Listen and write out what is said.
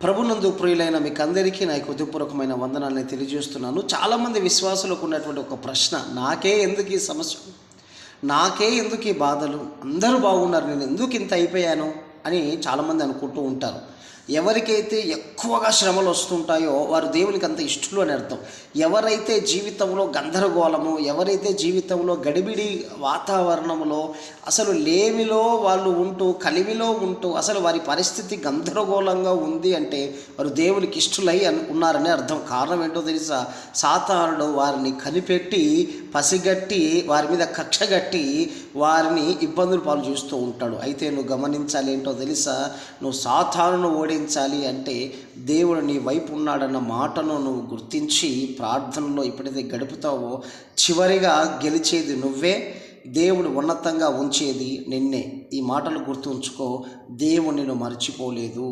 ప్రభునందు ప్రియులైన మీకు అందరికీ నా హృదయపూర్వకమైన వందనాన్ని తెలియజేస్తున్నాను. చాలామంది విశ్వాసులకు ఉన్నటువంటి ఒక ప్రశ్న, నాకే ఎందుకు ఈ సమస్య, నాకే ఎందుకు ఈ బాధలు, అందరూ బాగున్నారు, నేను ఎందుకు ఇంత అయిపోయాను అని చాలామంది అనుకుంటూ ఉంటారు. ఎవరికైతే ఎక్కువగా శ్రమలు వస్తుంటాయో వారు దేవునికి అంత ఇష్టలు అని అర్థం. ఎవరైతే జీవితంలో గందరగోళము, ఎవరైతే జీవితంలో గడిబిడి వాతావరణంలో అసలు లేమిలో వాళ్ళు ఉంటూ, కలిమిలో ఉంటూ అసలు వారి పరిస్థితి గందరగోళంగా ఉంది అంటే వారు దేవునికి ఇష్టలై ఉన్నారని అర్థం. కారణం ఏంటో తెలుసా? సాతానుడు వారిని కనిపెట్టి, పసిగట్టి, వారి మీద కక్షగట్టి వారిని ఇబ్బందులు పాలు చేస్తూ ఉంటాడు. అయితే నువ్వు గమనించాలి ఏంటో తెలుసా? నువ్వు సాతానును ఓడించాలి అంటే దేవుడు నీ వైపు ఉన్నాడన్న మాటను నువ్వు గుర్తించి ప్రార్థనలో ఎప్పుడైతే గడుపుతావో చివరిగా గెలిచేది నువ్వే, దేవుడు ఉన్నతంగా ఉంచేది నిన్నే. ఈ మాటలు గుర్తుంచుకో. దేవుడు నిన్ను మర్చిపోలేదు.